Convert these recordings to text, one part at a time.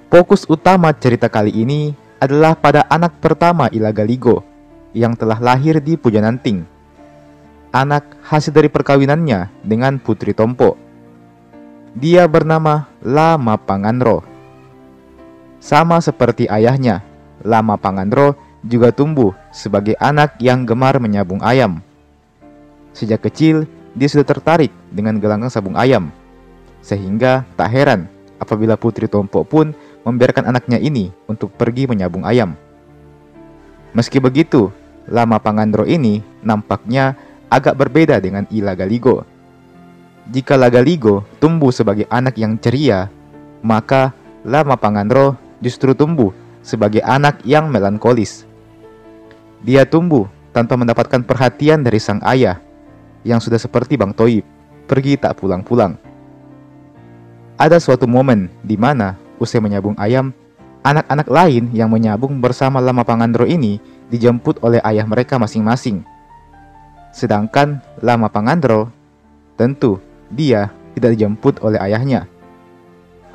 Fokus utama cerita kali ini adalah pada anak pertama Ilagaligo yang telah lahir di Pujananting. Anak hasil dari perkawinannya dengan Putri Tompo. Dia bernama Lama Panganro. Sama seperti ayahnya, Lama Panganro juga tumbuh sebagai anak yang gemar menyabung ayam. Sejak kecil, dia sudah tertarik dengan gelanggang sabung ayam. Sehingga tak heran apabila Putri Tompo pun membiarkan anaknya ini untuk pergi menyabung ayam. Meski begitu, Lama Panganro ini nampaknya agak berbeda dengan Ilagaligo. Jika Lagaligo tumbuh sebagai anak yang ceria, maka Lama Panganro justru tumbuh sebagai anak yang melankolis. Dia tumbuh tanpa mendapatkan perhatian dari sang ayah, yang sudah seperti Bang Toib, pergi tak pulang-pulang. Ada suatu momen di mana usai menyabung ayam, anak-anak lain yang menyabung bersama Lama Panganro ini dijemput oleh ayah mereka masing-masing. Sedangkan Lama Panganro, tentu dia tidak dijemput oleh ayahnya.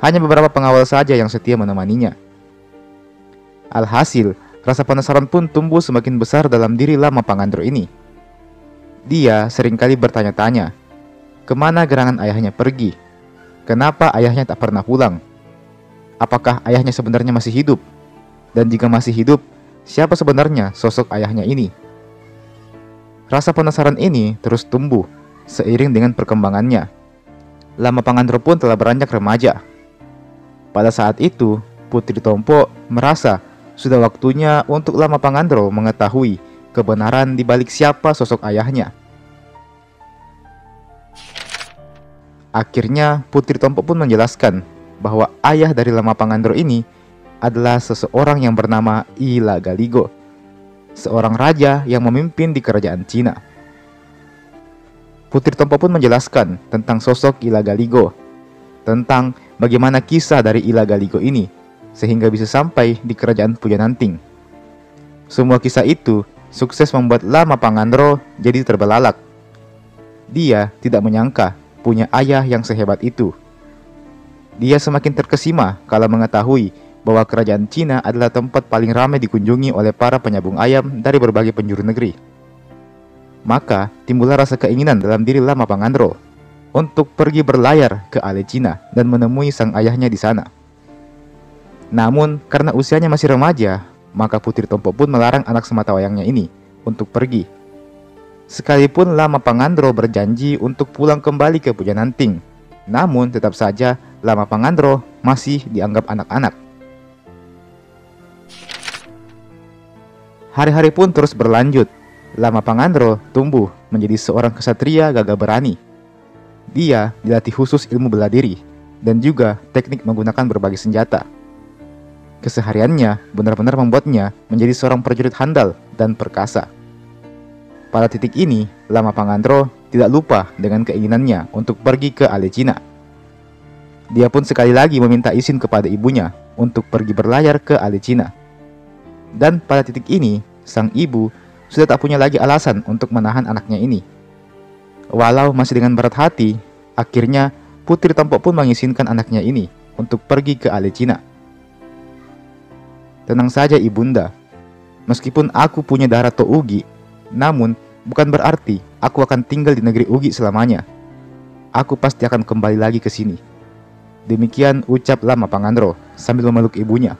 Hanya beberapa pengawal saja yang setia menemaninya. Alhasil, rasa penasaran pun tumbuh semakin besar dalam diri Lama Panganro ini. Dia seringkali bertanya-tanya, kemana gerangan ayahnya pergi? Kenapa ayahnya tak pernah pulang? Apakah ayahnya sebenarnya masih hidup? Dan jika masih hidup, siapa sebenarnya sosok ayahnya ini? Rasa penasaran ini terus tumbuh seiring dengan perkembangannya. Lama Panganro pun telah beranjak remaja. Pada saat itu, Putri Tompo merasa sudah waktunya untuk Lama Panganro mengetahui kebenaran di balik siapa sosok ayahnya. Akhirnya Putri Tompo pun menjelaskan bahwa ayah dari Lama Panganro ini adalah seseorang yang bernama Ilagaligo, seorang raja yang memimpin di kerajaan Cina. Putri Tompo pun menjelaskan tentang sosok Ilagaligo, tentang bagaimana kisah dari Ilagaligo ini sehingga bisa sampai di kerajaan Pujananting. Semua kisah itu sukses membuat Lama Panganro jadi terbelalak. Dia tidak menyangka punya ayah yang sehebat itu. Dia semakin terkesima kala mengetahui bahwa kerajaan Cina adalah tempat paling ramai dikunjungi oleh para penyabung ayam dari berbagai penjuru negeri. Maka timbullah rasa keinginan dalam diri Lama Panganro untuk pergi berlayar ke Ale Cina dan menemui sang ayahnya di sana. Namun karena usianya masih remaja, maka Putri Tompo pun melarang anak sematawayangnya ini untuk pergi. Sekalipun Lama Panganro berjanji untuk pulang kembali ke Pujananting, namun tetap saja Lama Panganro masih dianggap anak-anak. Hari-hari pun terus berlanjut. Lama Panganro tumbuh menjadi seorang kesatria gagah berani. Dia dilatih khusus ilmu bela diri dan juga teknik menggunakan berbagai senjata. Kesehariannya benar-benar membuatnya menjadi seorang prajurit handal dan perkasa. Pada titik ini, Lama Panganro tidak lupa dengan keinginannya untuk pergi ke Ale Cina. Dia pun sekali lagi meminta izin kepada ibunya untuk pergi berlayar ke Ale Cina. Dan pada titik ini, sang ibu sudah tak punya lagi alasan untuk menahan anaknya ini. Walau masih dengan berat hati, akhirnya Putri Tompo pun mengizinkan anaknya ini untuk pergi ke Ale Cina. Tenang saja ibunda, meskipun aku punya darah Tougi, namun bukan berarti aku akan tinggal di negeri Ugi selamanya. Aku pasti akan kembali lagi ke sini. Demikian ucap Lama Panganro sambil memeluk ibunya.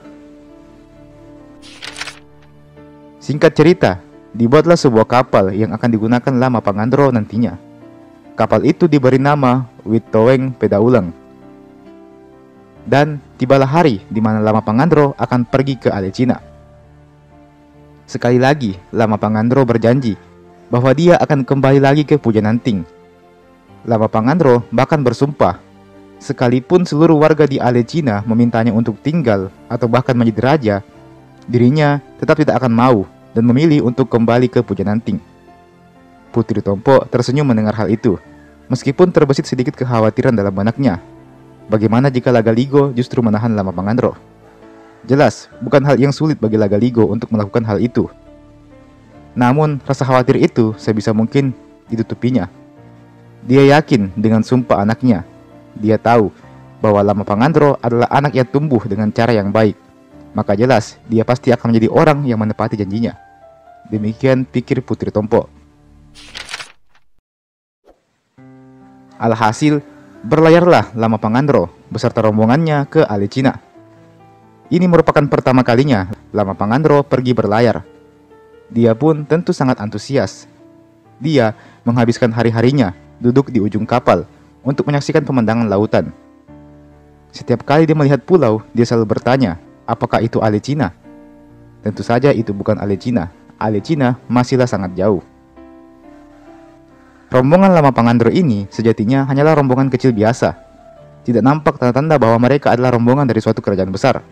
Singkat cerita, dibuatlah sebuah kapal yang akan digunakan Lama Panganro nantinya. Kapal itu diberi nama Witoweng Pedaulang. Dan tibalah hari di mana Lama Panganro akan pergi ke Ale Cina. Sekali lagi, Lama Panganro berjanji bahwa dia akan kembali lagi ke Pujananting. Lama Panganro bahkan bersumpah, sekalipun seluruh warga di Ale Cina memintanya untuk tinggal atau bahkan menjadi raja, dirinya tetap tidak akan mau dan memilih untuk kembali ke Pujananting. Putri Tompo tersenyum mendengar hal itu, meskipun terbesit sedikit kekhawatiran dalam benaknya. Bagaimana jika Lagaligo justru menahan Lama Panganro? Jelas, bukan hal yang sulit bagi Lagaligo untuk melakukan hal itu. Namun, rasa khawatir itu sebisa mungkin ditutupinya. Dia yakin dengan sumpah anaknya. Dia tahu bahwa Lama Pangandro adalah anak yang tumbuh dengan cara yang baik, maka jelas dia pasti akan menjadi orang yang menepati janjinya. Demikian pikir Putri Tompo. Alhasil, berlayarlah Lama Pangandro beserta rombongannya ke Alecina. Ini merupakan pertama kalinya Lama Pangandro pergi berlayar. Dia pun tentu sangat antusias. Dia menghabiskan hari-harinya duduk di ujung kapal untuk menyaksikan pemandangan lautan. Setiap kali dia melihat pulau, dia selalu bertanya, apakah itu Alecina? Tentu saja itu bukan Alecina. Alecina masihlah sangat jauh. Rombongan Lama Pangandro ini sejatinya hanyalah rombongan kecil biasa. Tidak nampak tanda-tanda bahwa mereka adalah rombongan dari suatu kerajaan besar.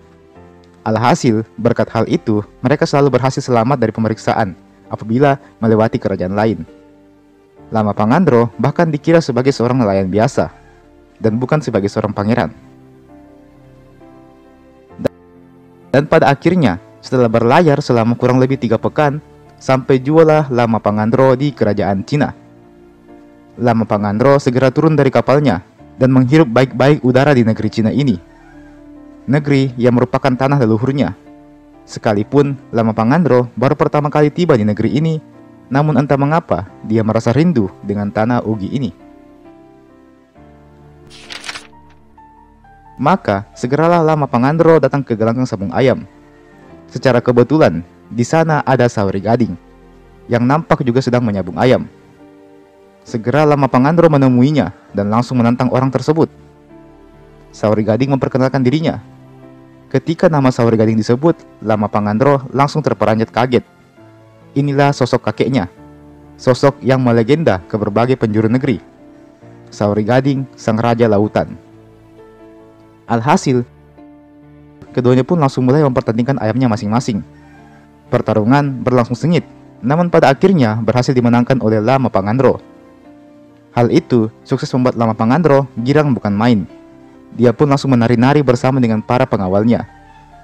Alhasil, berkat hal itu, mereka selalu berhasil selamat dari pemeriksaan apabila melewati kerajaan lain. Lama Pangandro bahkan dikira sebagai seorang nelayan biasa, dan bukan sebagai seorang pangeran. Dan pada akhirnya, setelah berlayar selama kurang lebih 3 pekan, sampai jualah Lama Pangandro di kerajaan Cina. Lama Pangandro segera turun dari kapalnya dan menghirup baik-baik udara di negeri Cina ini. Negeri yang merupakan tanah leluhurnya. Sekalipun Lama Pangandro baru pertama kali tiba di negeri ini, namun entah mengapa dia merasa rindu dengan tanah Ugi ini. Maka segeralah Lama Pangandro datang ke gelanggang sabung ayam. Secara kebetulan, di sana ada Saori Gading yang nampak juga sedang menyabung ayam. Segera Lama Pangandro menemuinya dan langsung menantang orang tersebut. Saori Gading memperkenalkan dirinya. Ketika nama Saori Gading disebut, Lama Pangandro langsung terperanjat kaget. Inilah sosok kakeknya, sosok yang melegenda ke berbagai penjuru negeri. Saori Gading, sang raja lautan. Alhasil, keduanya pun langsung mulai mempertandingkan ayamnya masing-masing. Pertarungan berlangsung sengit, namun pada akhirnya berhasil dimenangkan oleh Lama Pangandro. Hal itu sukses membuat Lama Pangandro girang bukan main. Dia pun langsung menari-nari bersama dengan para pengawalnya,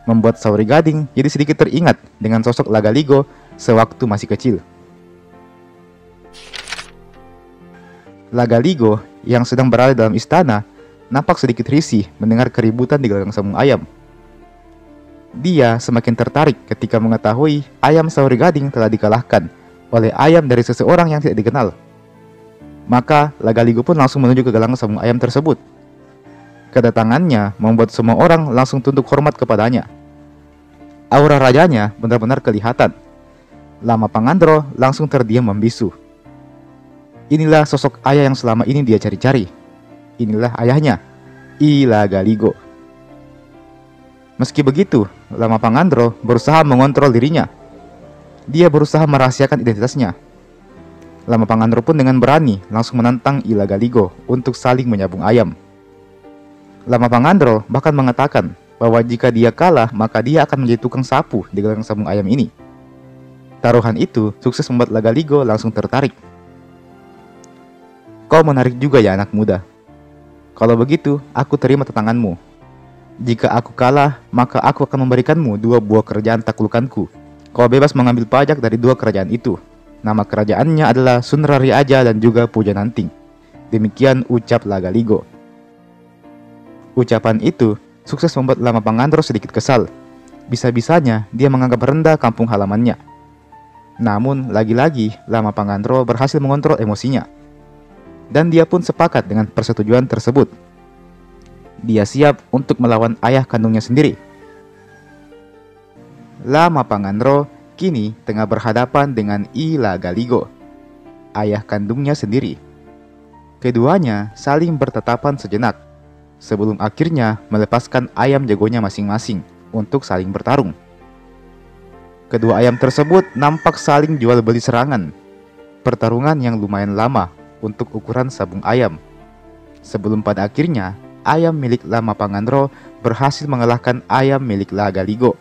membuat Saori Gading jadi sedikit teringat dengan sosok Lagaligo sewaktu masih kecil. Lagaligo yang sedang berada dalam istana nampak sedikit risih mendengar keributan di gelanggang sabung ayam. Dia semakin tertarik ketika mengetahui ayam Saori Gading telah dikalahkan oleh ayam dari seseorang yang tidak dikenal. Maka Lagaligo pun langsung menuju ke gelanggang sabung ayam tersebut. Kedatangannya membuat semua orang langsung tunduk hormat kepadanya. Aura rajanya benar-benar kelihatan. Lama Pangandro langsung terdiam membisu. Inilah sosok ayah yang selama ini dia cari-cari. Inilah ayahnya, Lagaligo. Meski begitu, Lama Pangandro berusaha mengontrol dirinya. Dia berusaha merahasiakan identitasnya. Lama Pangandro pun dengan berani langsung menantang Lagaligo untuk saling menyabung ayam. Lama Pangandro bahkan mengatakan bahwa jika dia kalah maka dia akan menjadi tukang sapu di gelanggang sabung ayam ini. Taruhan itu sukses membuat Lagaligo langsung tertarik. Kau menarik juga ya anak muda. Kalau begitu, aku terima tantanganmu. Jika aku kalah, maka aku akan memberikanmu 2 buah kerajaan taklukanku. Kau bebas mengambil pajak dari 2 kerajaan itu. Nama kerajaannya adalah Sunrari Aja dan juga Pujananting. Demikian ucap Lagaligo. Ucapan itu sukses membuat Lama Pangandro sedikit kesal. Bisa-bisanya dia menganggap rendah kampung halamannya. Namun lagi-lagi Lama Pangandro berhasil mengontrol emosinya. Dan dia pun sepakat dengan persetujuan tersebut. Dia siap untuk melawan ayah kandungnya sendiri. Lama Pangandro kini tengah berhadapan dengan Lagaligo, ayah kandungnya sendiri. Keduanya saling bertatapan sejenak, sebelum akhirnya melepaskan ayam jagonya masing-masing untuk saling bertarung. Kedua ayam tersebut nampak saling jual beli serangan. Pertarungan yang lumayan lama untuk ukuran sabung ayam. Sebelum pada akhirnya, ayam milik Lama Pangandro berhasil mengalahkan ayam milik Lagaligo.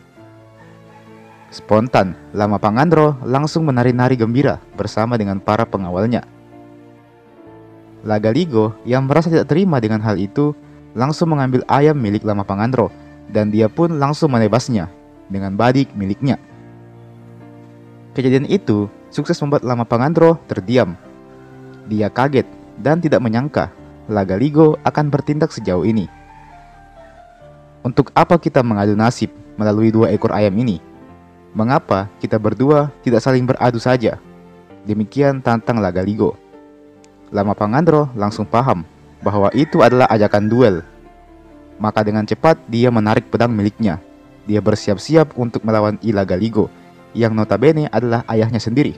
Spontan, Lama Pangandro langsung menari-nari gembira bersama dengan para pengawalnya. Lagaligo yang merasa tidak terima dengan hal itu, langsung mengambil ayam milik Lama Pangandro, dan dia pun langsung menebasnya dengan badik miliknya. Kejadian itu sukses membuat Lama Pangandro terdiam. Dia kaget dan tidak menyangka Lagaligo akan bertindak sejauh ini. Untuk apa kita mengadu nasib melalui 2 ekor ayam ini? Mengapa kita berdua tidak saling beradu saja? Demikian tantang Lagaligo. Lama Pangandro langsung paham bahwa itu adalah ajakan duel. Maka dengan cepat dia menarik pedang miliknya. Dia bersiap-siap untuk melawan Lagaligo, yang notabene adalah ayahnya sendiri.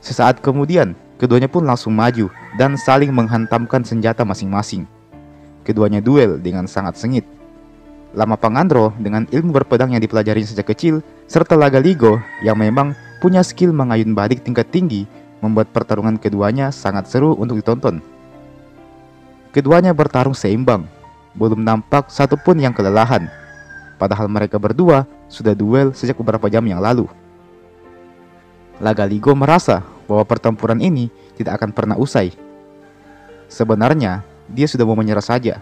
Sesaat kemudian, keduanya pun langsung maju dan saling menghantamkan senjata masing-masing. Keduanya duel dengan sangat sengit. Lama Pangandro dengan ilmu berpedang yang dipelajari sejak kecil, serta Lagaligo yang memang punya skill mengayun badik tingkat tinggi, membuat pertarungan keduanya sangat seru untuk ditonton. Keduanya bertarung seimbang, belum nampak satupun yang kelelahan. Padahal mereka berdua sudah duel sejak beberapa jam yang lalu. Lagaligo merasa bahwa pertempuran ini tidak akan pernah usai. Sebenarnya, dia sudah mau menyerah saja.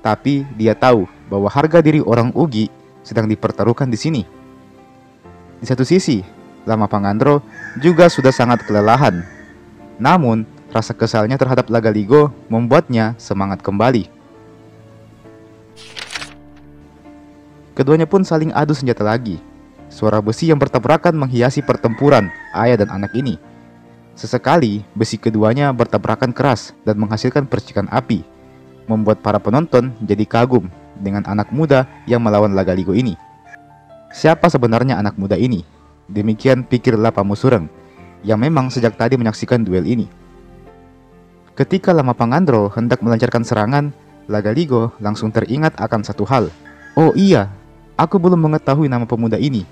Tapi dia tahu bahwa harga diri orang Ugi sedang dipertaruhkan di sini. Di satu sisi, Lama Pangandro juga sudah sangat kelelahan. Namun, rasa kesalnya terhadap Lagaligo membuatnya semangat kembali. Keduanya pun saling adu senjata lagi. Suara besi yang bertabrakan menghiasi pertempuran ayah dan anak ini. Sesekali, besi keduanya bertabrakan keras dan menghasilkan percikan api, membuat para penonton jadi kagum dengan anak muda yang melawan Lagaligo ini. Siapa sebenarnya anak muda ini? Demikian pikirlah Pamusureng, yang memang sejak tadi menyaksikan duel ini. Ketika Lama Pangandro hendak melancarkan serangan, Lagaligo langsung teringat akan satu hal. Oh iya, aku belum mengetahui nama pemuda ini.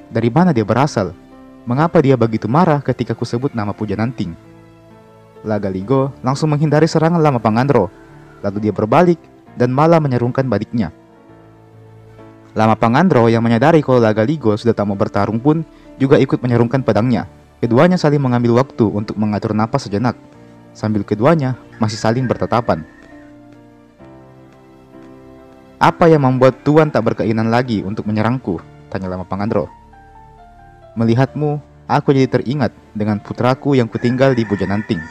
Dari mana dia berasal? Mengapa dia begitu marah ketika ku sebut nama Pujananting? Lagaligo langsung menghindari serangan Lama Pangandro. Lalu dia berbalik dan malah menyerungkan badiknya. Lama Pangandro yang menyadari kalau Lagaligo sudah tak mau bertarung pun juga ikut menyerungkan pedangnya. Keduanya saling mengambil waktu untuk mengatur napas sejenak, sambil keduanya masih saling bertatapan. Apa yang membuat Tuan tak berkeinginan lagi untuk menyerangku? Tanya Lama Pangandro. Melihatmu, aku jadi teringat dengan putraku yang kutinggal di Pujananting.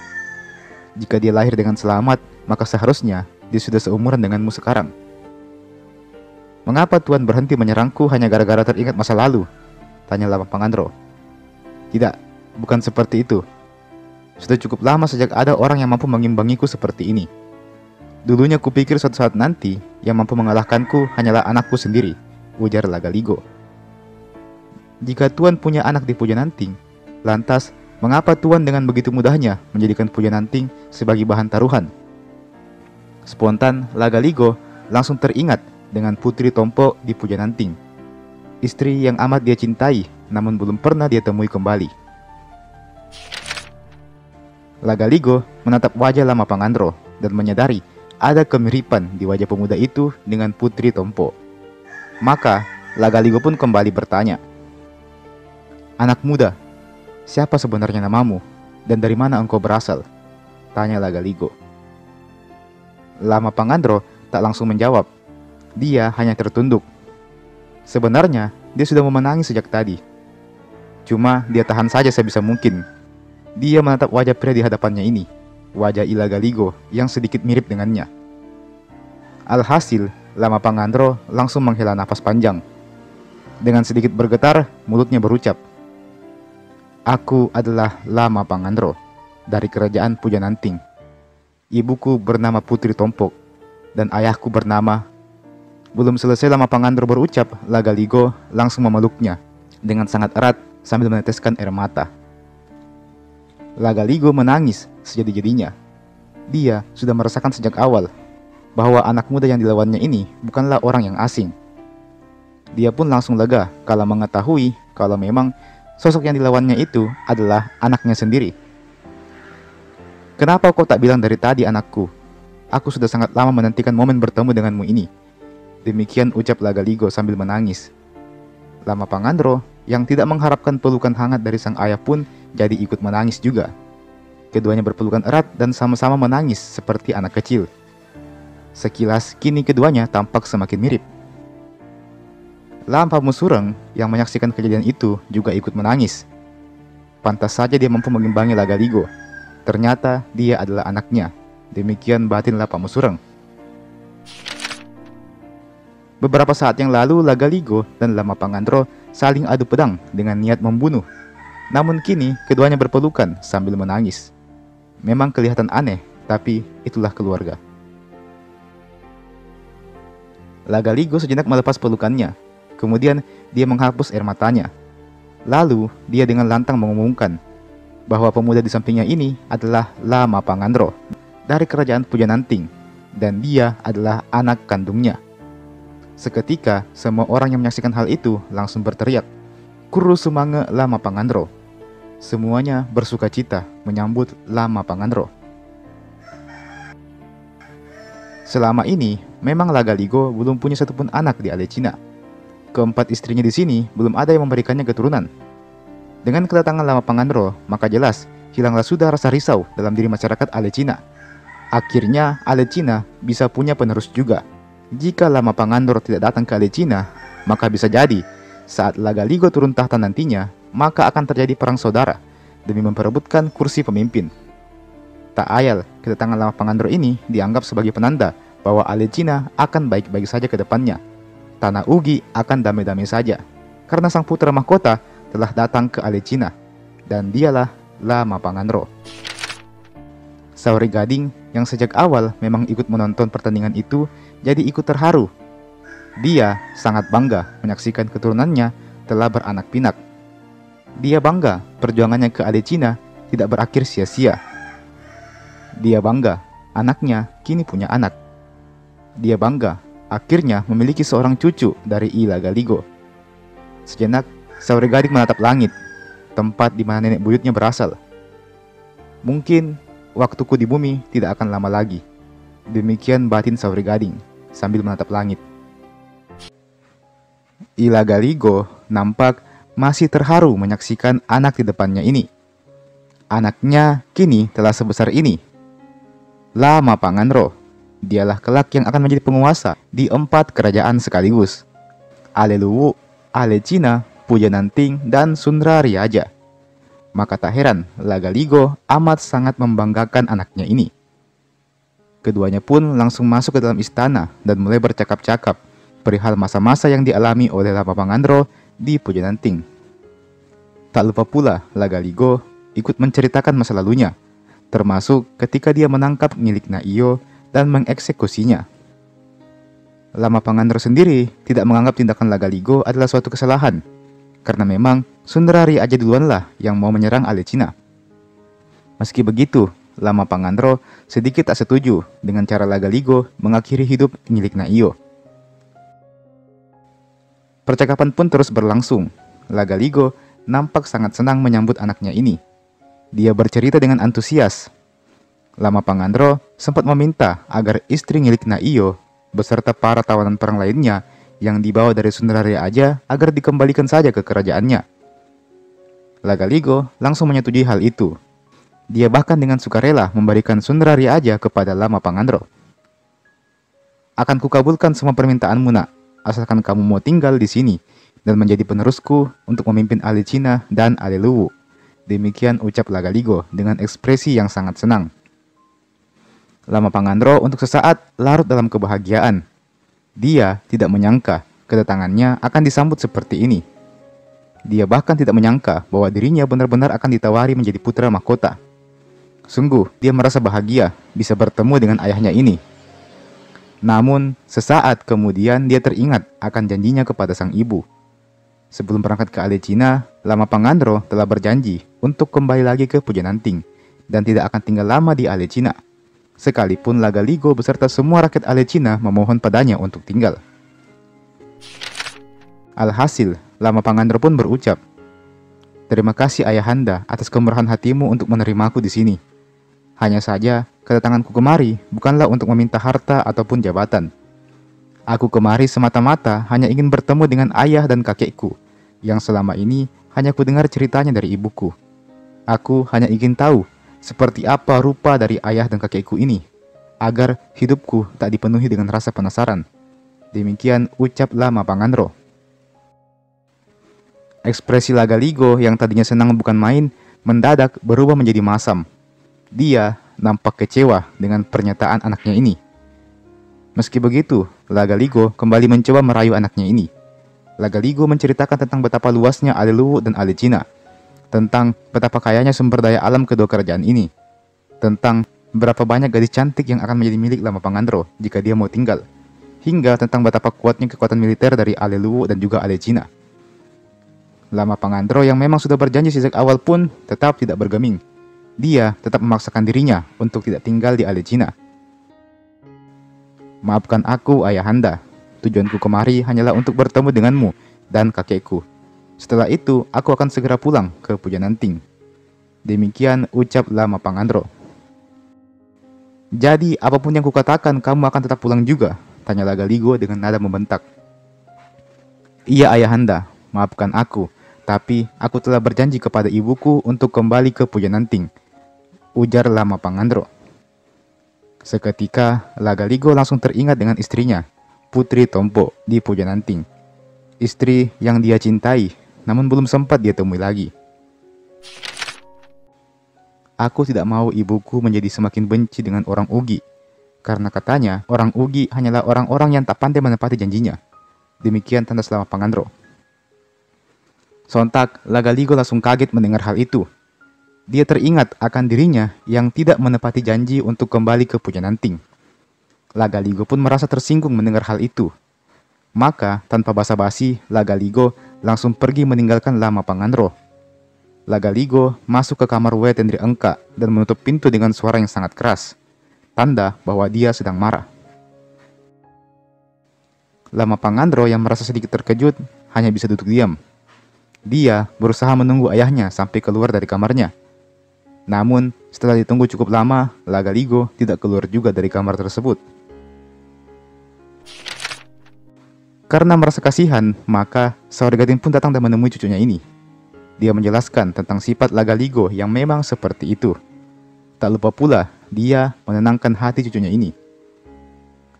Jika dia lahir dengan selamat, maka seharusnya dia sudah seumuran denganmu sekarang. Mengapa Tuan berhenti menyerangku hanya gara-gara teringat masa lalu? Tanya Lama Pangandro. Tidak, bukan seperti itu. Sudah cukup lama sejak ada orang yang mampu mengimbangiku seperti ini. Dulunya kupikir suatu saat nanti yang mampu mengalahkanku hanyalah anakku sendiri, ujar Lagaligo. Jika Tuan punya anak di Pujananting, lantas mengapa Tuan dengan begitu mudahnya menjadikan Pujananting sebagai bahan taruhan? Spontan, Lagaligo langsung teringat dengan Putri Tompo di Pujananting, istri yang amat dia cintai namun belum pernah dia temui kembali. Lagaligo menatap wajah Lama Pangandro dan menyadari ada kemiripan di wajah pemuda itu dengan Putri Tompo. Maka Lagaligo pun kembali bertanya, "Anak muda, siapa sebenarnya namamu dan dari mana engkau berasal?" tanya Lagaligo. Lama Pangandro tak langsung menjawab. Dia hanya tertunduk. Sebenarnya dia sudah memenangi sejak tadi. Cuma dia tahan saja sebisa mungkin. Dia menatap wajah pria di hadapannya ini, wajah Lagaligo yang sedikit mirip dengannya. Alhasil, Lama Pangandro langsung menghela nafas panjang. Dengan sedikit bergetar, mulutnya berucap, "Aku adalah Lama Pangandro dari kerajaan Pujananting. Ibuku bernama Putri Tompok dan ayahku bernama..." Belum selesai Lama Pangandro berucap, Lagaligo langsung memeluknya dengan sangat erat sambil meneteskan air mata. Lagaligo menangis sejadi-jadinya. Dia sudah merasakan sejak awal bahwa anak muda yang dilawannya ini bukanlah orang yang asing. Dia pun langsung lega kala mengetahui kalau memang sosok yang dilawannya itu adalah anaknya sendiri. "Kenapa kau tak bilang dari tadi, anakku? Aku sudah sangat lama menantikan momen bertemu denganmu ini." Demikian ucap Lagaligo sambil menangis. Lama Pangandro yang tidak mengharapkan pelukan hangat dari sang ayah pun jadi ikut menangis juga. Keduanya berpelukan erat dan sama-sama menangis seperti anak kecil. Sekilas kini keduanya tampak semakin mirip. Lama Pamusureng yang menyaksikan kejadian itu juga ikut menangis. Pantas saja dia mampu mengimbangi Lagaligo. Ternyata dia adalah anaknya. Demikian batinlah Pamusureng. Beberapa saat yang lalu, Lagaligo dan Lama Pangandro saling adu pedang dengan niat membunuh. Namun kini, keduanya berpelukan sambil menangis. Memang kelihatan aneh, tapi itulah keluarga. Lagaligo sejenak melepas pelukannya. Kemudian, dia menghapus air matanya. Lalu, dia dengan lantang mengumumkan bahwa pemuda di sampingnya ini adalah Lama Pangandro dari kerajaan Pujananting, dan dia adalah anak kandungnya. Seketika, semua orang yang menyaksikan hal itu langsung berteriak, "Kuru Sumange Lama Pangandro." Semuanya bersuka cita menyambut Lama Pangandro. Selama ini, memang Lagaligo belum punya satupun anak di Alecina. Keempat istrinya di sini belum ada yang memberikannya keturunan. Dengan kedatangan Lama Pangandro, maka jelas hilanglah sudah rasa risau dalam diri masyarakat Alecina. Akhirnya, Alecina bisa punya penerus juga. Jika Lama Pangandro tidak datang ke Alecina, maka bisa jadi saat Lagaligo turun tahta nantinya, maka akan terjadi perang saudara demi memperebutkan kursi pemimpin. Tak ayal, kedatangan Lama Pangandro ini dianggap sebagai penanda bahwa Alecina akan baik-baik saja ke depannya. Tanah Ugi akan damai-damai saja, karena sang putra mahkota telah datang ke Alecina, dan dialah Lama Pangandro. Sauri Gading yang sejak awal memang ikut menonton pertandingan itu jadi ikut terharu. Dia sangat bangga menyaksikan keturunannya telah beranak pinak. Dia bangga perjuangannya ke Alecina tidak berakhir sia-sia. Dia bangga anaknya kini punya anak. Dia bangga akhirnya memiliki seorang cucu dari Lagaligo. Sejenak, Sauri Gading menatap langit, tempat di mana nenek buyutnya berasal. Mungkin waktuku di bumi tidak akan lama lagi. Demikian batin Sauri Gading sambil menatap langit. Lagaligo nampak masih terharu menyaksikan anak di depannya ini. Anaknya kini telah sebesar ini. Lama Pangandro, dialah kelak yang akan menjadi penguasa di 4 kerajaan sekaligus. Aleluwu, Alecina, Pujananting, dan Sunrariaja. Maka tak heran Lagaligo amat sangat membanggakan anaknya ini. Keduanya pun langsung masuk ke dalam istana dan mulai bercakap-cakap perihal masa-masa yang dialami oleh Lama Pangandro di Pujananting. Tak lupa pula Lagaligo ikut menceritakan masa lalunya, termasuk ketika dia menangkap milik Naiyo dan mengeksekusinya. Lama Pangandro sendiri tidak menganggap tindakan Lagaligo adalah suatu kesalahan, karena memang Sunrariaja duluanlah yang mau menyerang Alecina. Meski begitu, Lama Pangandro sedikit tak setuju dengan cara Lagaligo mengakhiri hidup milik Naiyo. Percakapan pun terus berlangsung. Lagaligo nampak sangat senang menyambut anaknya ini. Dia bercerita dengan antusias. Lama Pangandro sempat meminta agar istri milik Naiyo beserta para tawanan perang lainnya yang dibawa dari Sunrariaja agar dikembalikan saja ke kerajaannya. Lagaligo langsung menyetujui hal itu. Dia bahkan dengan sukarela memberikan Sunrariaja kepada Lama Pangandro. "Akan kukabulkan semua permintaanmu, nak, asalkan kamu mau tinggal di sini dan menjadi penerusku untuk memimpin Alecina dan Aleluwu." Demikian ucap Lagaligo dengan ekspresi yang sangat senang. Lama Pangandro untuk sesaat larut dalam kebahagiaan. Dia tidak menyangka kedatangannya akan disambut seperti ini. Dia bahkan tidak menyangka bahwa dirinya benar-benar akan ditawari menjadi putra mahkota. Sungguh, dia merasa bahagia bisa bertemu dengan ayahnya ini. Namun, sesaat kemudian dia teringat akan janjinya kepada sang ibu. Sebelum berangkat ke Alecina, Lama Pangandro telah berjanji untuk kembali lagi ke Pujananting dan tidak akan tinggal lama di Alecina. Sekalipun Lagaligo beserta semua rakyat Alecina memohon padanya untuk tinggal. Alhasil, Lama Pangandro pun berucap, "Terima kasih ayahanda atas kemurahan hatimu untuk menerimaku di sini. Hanya saja, kedatanganku kemari bukanlah untuk meminta harta ataupun jabatan. Aku kemari semata-mata hanya ingin bertemu dengan ayah dan kakekku, yang selama ini hanya ku dengar ceritanya dari ibuku. Aku hanya ingin tahu seperti apa rupa dari ayah dan kakekku ini, agar hidupku tak dipenuhi dengan rasa penasaran." Demikian ucap Lama Pangandro. Ekspresi Lagaligo yang tadinya senang bukan main, mendadak berubah menjadi masam. Dia nampak kecewa dengan pernyataan anaknya ini. Meski begitu, Lagaligo kembali mencoba merayu anaknya ini. Lagaligo menceritakan tentang betapa luasnya Aleluwu dan Alecina, tentang betapa kayanya sumber daya alam kedua kerajaan ini, tentang berapa banyak gadis cantik yang akan menjadi milik Lama Pangandro jika dia mau tinggal, hingga tentang betapa kuatnya kekuatan militer dari Aleluwu dan juga Alecina. Lama Pangandro yang memang sudah berjanji sejak awal pun tetap tidak bergeming. Dia tetap memaksakan dirinya untuk tidak tinggal di Alecina. Maafkan aku, Ayahanda. Tujuanku kemari hanyalah untuk bertemu denganmu dan kakekku. Setelah itu, aku akan segera pulang ke Pujananting. Demikian ucap Lama Pangandro. Jadi, apapun yang kukatakan, kamu akan tetap pulang juga? Tanya Lagaligo dengan nada membentak. Iya, Ayahanda. Maafkan aku. Tapi, aku telah berjanji kepada ibuku untuk kembali ke Pujananting, ujar Lama Pangandro. Seketika, Lagaligo langsung teringat dengan istrinya, Putri Tompo di Pujananting. Istri yang dia cintai, namun belum sempat dia temui lagi. Aku tidak mau ibuku menjadi semakin benci dengan orang Ugi, karena katanya orang Ugi hanyalah orang-orang yang tak pandai menepati janjinya. Demikian tanda Lama Pangandro. Sontak, Lagaligo langsung kaget mendengar hal itu. Dia teringat akan dirinya yang tidak menepati janji untuk kembali ke Pujananting. Lagaligo pun merasa tersinggung mendengar hal itu. Maka, tanpa basa-basi, Lagaligo langsung pergi meninggalkan Lama Pangandro. Lagaligo masuk ke kamar Wetendri Engka dan menutup pintu dengan suara yang sangat keras, tanda bahwa dia sedang marah. Lama Pangandro yang merasa sedikit terkejut hanya bisa duduk diam. Dia berusaha menunggu ayahnya sampai keluar dari kamarnya. Namun, setelah ditunggu cukup lama, Lagaligo tidak keluar juga dari kamar tersebut. Karena merasa kasihan, maka Saurgadin pun datang dan menemui cucunya ini. Dia menjelaskan tentang sifat Lagaligo yang memang seperti itu. Tak lupa pula, dia menenangkan hati cucunya ini.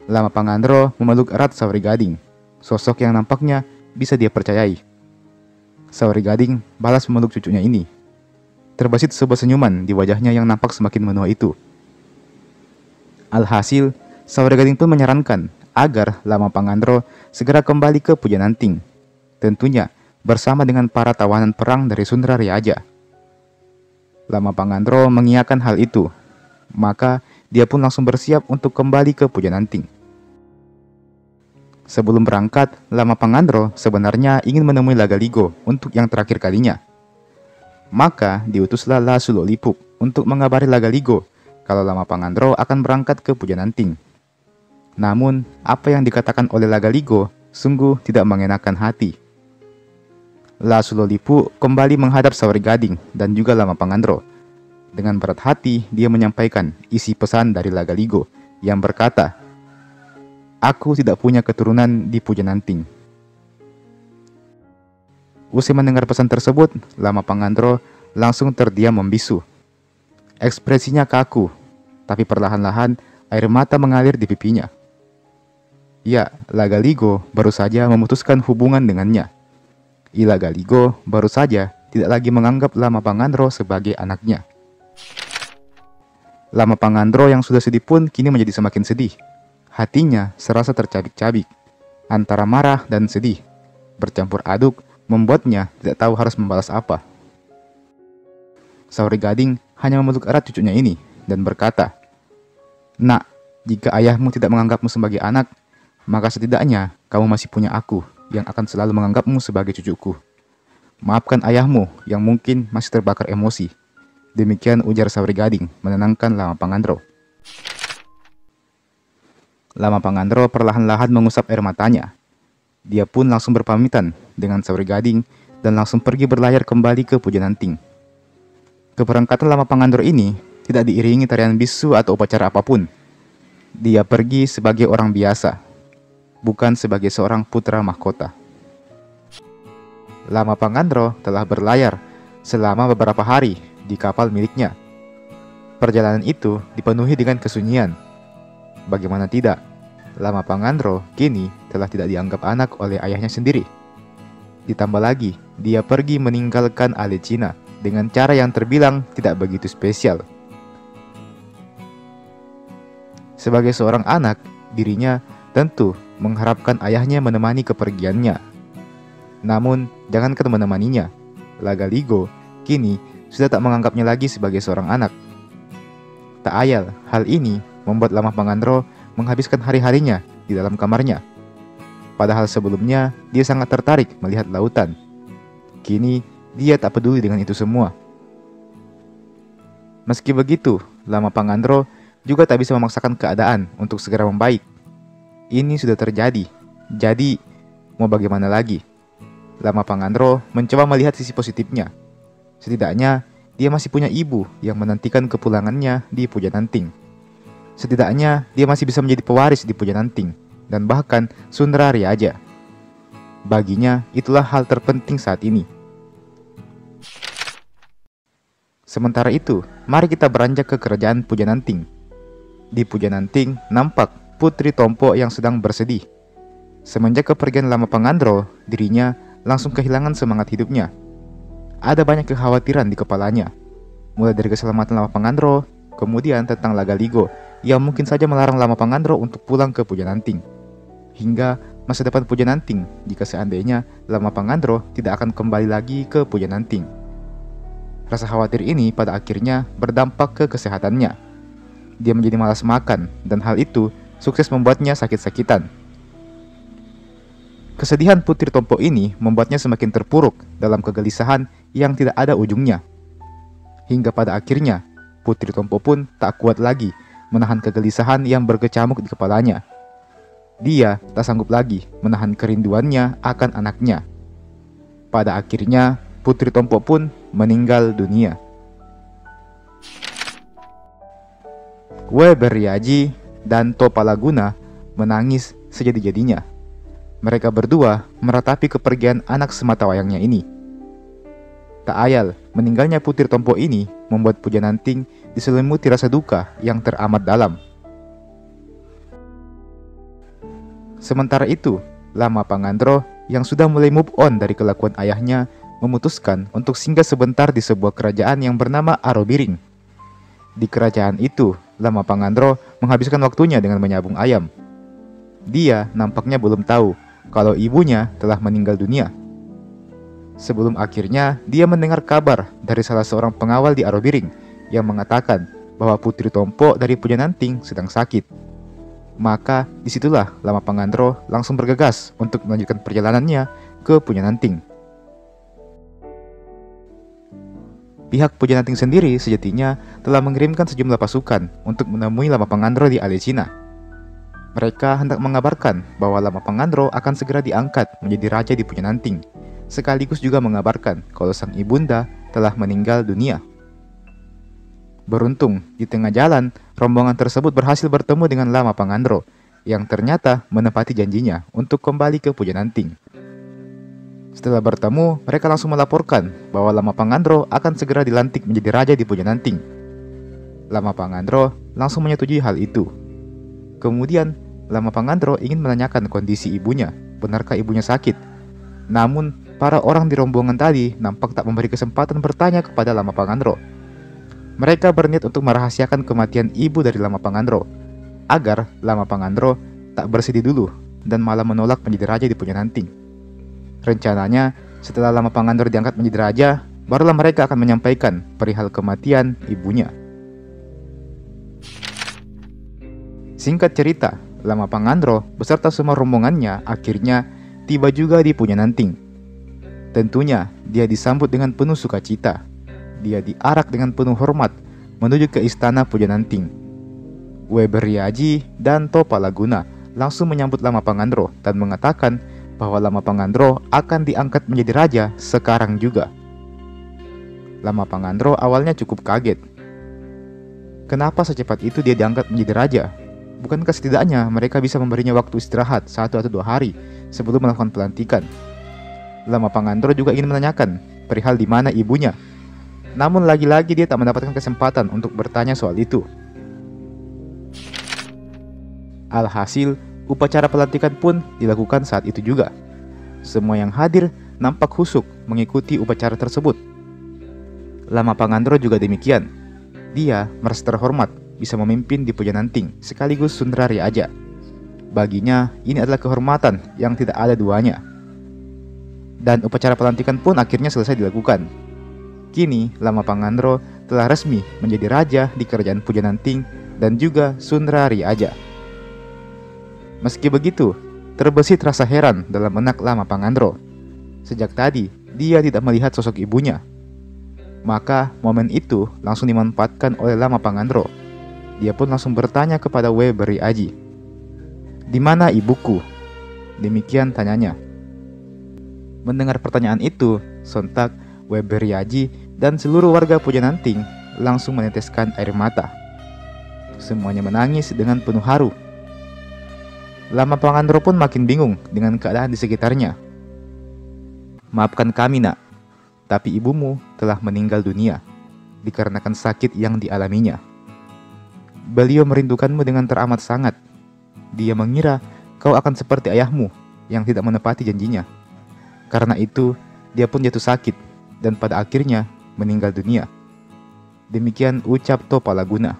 Lama Pangandro memeluk erat Saurigading, sosok yang nampaknya bisa dia percayai. Saurigading balas memeluk cucunya ini. Terbesit sebuah senyuman di wajahnya yang nampak semakin menua itu. Alhasil, Saurigading pun menyarankan agar Lama Pangandro segera kembali ke Pujananting. Tentunya bersama dengan para tawanan perang dari Sundra Riaja. Lama Pangandro mengiyakan hal itu. Maka dia pun langsung bersiap untuk kembali ke Pujananting. Sebelum berangkat, Lama Pangandro sebenarnya ingin menemui Lagaligo untuk yang terakhir kalinya. Maka diutuslah La Sulolipuk untuk mengabari Lagaligo kalau Lama Pangandro akan berangkat ke Pujananting. Namun, apa yang dikatakan oleh Lagaligo sungguh tidak mengenakan hati. La Sulolipuk kembali menghadap Saurigading dan juga Lama Pangandro. Dengan berat hati, dia menyampaikan isi pesan dari Lagaligo yang berkata, "Aku tidak punya keturunan di Pujananting." Usai mendengar pesan tersebut, Lama Pangandro langsung terdiam membisu. Ekspresinya kaku, tapi perlahan-lahan air mata mengalir di pipinya. Ya, Lagaligo baru saja memutuskan hubungan dengannya. Lagaligo baru saja tidak lagi menganggap Lama Pangandro sebagai anaknya. Lama Pangandro yang sudah sedih pun kini menjadi semakin sedih. Hatinya serasa tercabik-cabik, antara marah dan sedih, bercampur aduk, membuatnya tidak tahu harus membalas apa. Saurigading hanya memeluk erat cucunya ini dan berkata, "Nak, jika ayahmu tidak menganggapmu sebagai anak, maka setidaknya kamu masih punya aku yang akan selalu menganggapmu sebagai cucuku. Maafkan ayahmu yang mungkin masih terbakar emosi." Demikian ujar Saurigading menenangkan Lama Pangandro. Lama Pangandro perlahan-lahan mengusap air matanya. Dia pun langsung berpamitan dengan Saurigading dan langsung pergi berlayar kembali ke Pujananting. Keberangkatan Lama Pangandro ini tidak diiringi tarian bisu atau upacara apapun. Dia pergi sebagai orang biasa, bukan sebagai seorang putra mahkota. Lama Pangandro telah berlayar selama beberapa hari di kapal miliknya. Perjalanan itu dipenuhi dengan kesunyian. Bagaimana tidak, Lama Pangandro kini telah tidak dianggap anak oleh ayahnya sendiri. Ditambah lagi, dia pergi meninggalkan Alecina dengan cara yang terbilang tidak begitu spesial. Sebagai seorang anak, dirinya tentu mengharapkan ayahnya menemani kepergiannya. Namun, jangankan menemaninya, Lagaligo kini sudah tak menganggapnya lagi sebagai seorang anak. Tak ayal, hal ini membuat Lama Pangandro menghabiskan hari-harinya di dalam kamarnya. Padahal sebelumnya dia sangat tertarik melihat lautan. Kini dia tak peduli dengan itu semua. Meski begitu, Lama Pangandro juga tak bisa memaksakan keadaan untuk segera membaik. Ini sudah terjadi, jadi mau bagaimana lagi? Lama Pangandro mencoba melihat sisi positifnya. Setidaknya dia masih punya ibu yang menantikan kepulangannya di Pujananting. Setidaknya dia masih bisa menjadi pewaris di Pujananting dan bahkan Sunrari aja. Baginya itulah hal terpenting saat ini. Sementara itu, mari kita beranjak ke kerajaan Pujananting. Di Pujananting nampak Putri Tompo yang sedang bersedih. Semenjak kepergian Lama Pangandro, dirinya langsung kehilangan semangat hidupnya. Ada banyak kekhawatiran di kepalanya, mulai dari keselamatan Lama Pangandro, kemudian tentang Lagaligo yang mungkin saja melarang Lama Pangandro untuk pulang ke Pujananting, hingga masa depan Pujananting jika seandainya Lama Pangandro tidak akan kembali lagi ke Pujananting. Rasa khawatir ini pada akhirnya berdampak ke kesehatannya. Dia menjadi malas makan, dan hal itu sukses membuatnya sakit-sakitan. Kesedihan Putri Tompo ini membuatnya semakin terpuruk dalam kegelisahan yang tidak ada ujungnya. Hingga pada akhirnya, Putri Tompo pun tak kuat lagi menahan kegelisahan yang berkecamuk di kepalanya. Dia tak sanggup lagi menahan kerinduannya akan anaknya. Pada akhirnya, Putri Tompo pun meninggal dunia. Weberiaji dan Topalaguna menangis sejadi-jadinya. Mereka berdua meratapi kepergian anak sematawayangnya ini. Tak ayal, meninggalnya Putri Tompo ini membuat Pujananting diselimuti rasa duka yang teramat dalam. Sementara itu, Lama Pangandro yang sudah mulai move on dari kelakuan ayahnya memutuskan untuk singgah sebentar di sebuah kerajaan yang bernama Arobiring. Di kerajaan itu, Lama Pangandro menghabiskan waktunya dengan menyabung ayam. Dia nampaknya belum tahu kalau ibunya telah meninggal dunia. Sebelum akhirnya dia mendengar kabar dari salah seorang pengawal di Arobiring yang mengatakan bahwa Putri Tompo dari Pujananting sedang sakit. Maka disitulah Lama Pangandro langsung bergegas untuk melanjutkan perjalanannya ke Pujananting. Pihak Pujananting sendiri sejatinya telah mengirimkan sejumlah pasukan untuk menemui Lama Pangandro di Alecina. Mereka hendak mengabarkan bahwa Lama Pangandro akan segera diangkat menjadi raja di Pujananting, sekaligus juga mengabarkan kalau sang ibunda telah meninggal dunia. Beruntung, di tengah jalan, rombongan tersebut berhasil bertemu dengan Lama Pangandro, yang ternyata menepati janjinya untuk kembali ke Pujananting. Setelah bertemu, mereka langsung melaporkan bahwa Lama Pangandro akan segera dilantik menjadi raja di Pujananting. Lama Pangandro langsung menyetujui hal itu. Kemudian, Lama Pangandro ingin menanyakan kondisi ibunya, benarkah ibunya sakit. Namun, para orang di rombongan tadi nampak tak memberi kesempatan bertanya kepada Lama Pangandro. Mereka berniat untuk merahasiakan kematian ibu dari Lama Pangandro, agar Lama Pangandro tak bersedih dulu dan malah menolak menjadi raja di Pujananting. Rencananya, setelah Lama Pangandro diangkat menjadi raja, barulah mereka akan menyampaikan perihal kematian ibunya. Singkat cerita, Lama Pangandro beserta semua rombongannya akhirnya tiba juga di Pujananting. Tentunya, dia disambut dengan penuh sukacita. Dia diarak dengan penuh hormat menuju ke istana Pujananting. Weberiaji dan Topalaguna langsung menyambut Lama Pangandro dan mengatakan bahwa Lama Pangandro akan diangkat menjadi raja sekarang juga. Lama Pangandro awalnya cukup kaget. Kenapa secepat itu dia diangkat menjadi raja? Bukankah setidaknya mereka bisa memberinya waktu istirahat 1 atau 2 hari sebelum melakukan pelantikan? Lama Pangandro juga ingin menanyakan perihal di mana ibunya. Namun lagi-lagi dia tak mendapatkan kesempatan untuk bertanya soal itu. Alhasil, upacara pelantikan pun dilakukan saat itu juga. Semua yang hadir nampak khusyuk mengikuti upacara tersebut. Lama Pangandro juga demikian. Dia merasa terhormat bisa memimpin di Pujananting sekaligus Sunrari aja. Baginya, ini adalah kehormatan yang tidak ada duanya. Dan upacara pelantikan pun akhirnya selesai dilakukan. Kini, Lama Pangandro telah resmi menjadi raja di kerajaan Pujananting dan juga Sundra Riaja. Meski begitu, terbesit rasa heran dalam benak Lama Pangandro. Sejak tadi, dia tidak melihat sosok ibunya. Maka, momen itu langsung dimanfaatkan oleh Lama Pangandro. Dia pun langsung bertanya kepada Weberi Aji. "Di mana ibuku?" Demikian tanyanya. Mendengar pertanyaan itu, sontak Weberi Aji dan seluruh warga Pujananting langsung meneteskan air mata. Semuanya menangis dengan penuh haru. Lama Pangandro pun makin bingung dengan keadaan di sekitarnya. "Maafkan kami, Nak, tapi ibumu telah meninggal dunia dikarenakan sakit yang dialaminya. Beliau merindukanmu dengan teramat sangat. Dia mengira kau akan seperti ayahmu yang tidak menepati janjinya. Karena itu, dia pun jatuh sakit dan pada akhirnya meninggal dunia." Demikian ucap Topalaguna.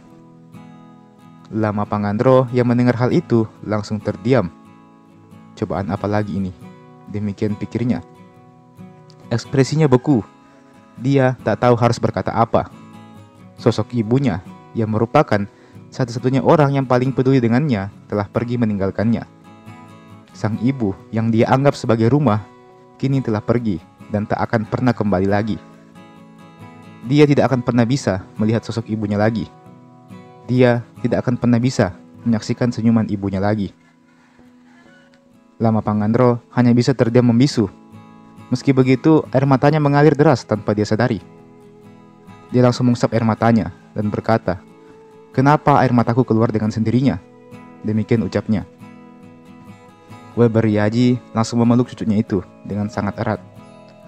Lama Pangandro yang mendengar hal itu langsung terdiam. Cobaan apa lagi ini? Demikian pikirnya. Ekspresinya beku. Dia tak tahu harus berkata apa. Sosok ibunya yang merupakan satu-satunya orang yang paling peduli dengannya telah pergi meninggalkannya. Sang ibu yang dia anggap sebagai rumah kini telah pergi dan tak akan pernah kembali lagi. Dia tidak akan pernah bisa melihat sosok ibunya lagi. Dia tidak akan pernah bisa menyaksikan senyuman ibunya lagi. Lama Pangandro hanya bisa terdiam membisu. Meski begitu, air matanya mengalir deras tanpa dia sadari. Dia langsung mengusap air matanya dan berkata, "Kenapa air mataku keluar dengan sendirinya?" Demikian ucapnya. Weberi Aji langsung memeluk cucunya itu dengan sangat erat.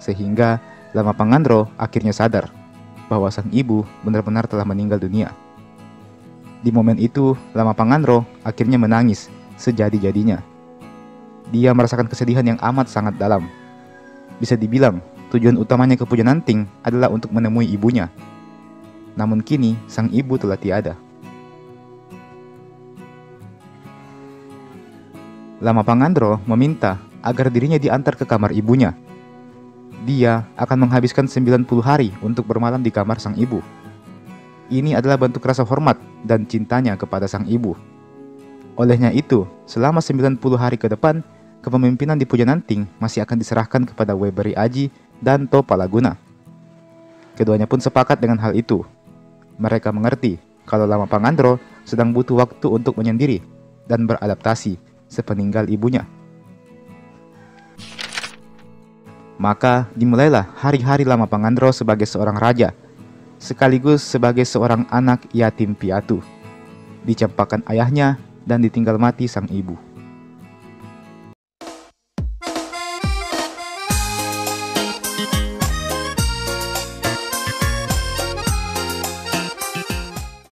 Sehingga Lama Pangandro akhirnya sadar bahwa sang ibu benar-benar telah meninggal dunia. Di momen itu, Lama Pangandro akhirnya menangis sejadi-jadinya. Dia merasakan kesedihan yang amat sangat dalam. Bisa dibilang, tujuan utamanya ke Pujananting adalah untuk menemui ibunya. Namun kini, sang ibu telah tiada. Lama Pangandro meminta agar dirinya diantar ke kamar ibunya. Dia akan menghabiskan 90 hari untuk bermalam di kamar sang ibu. Ini adalah bentuk rasa hormat dan cintanya kepada sang ibu. Olehnya itu, selama 90 hari ke depan, kepemimpinan di Pujananting masih akan diserahkan kepada Weberi Aji dan Topalaguna. Keduanya pun sepakat dengan hal itu. Mereka mengerti kalau Lama Pangandro sedang butuh waktu untuk menyendiri dan beradaptasi sepeninggal ibunya. Maka dimulailah hari-hari Lama Pangandro sebagai seorang raja, sekaligus sebagai seorang anak yatim piatu, dicampakkan ayahnya dan ditinggal mati sang ibu.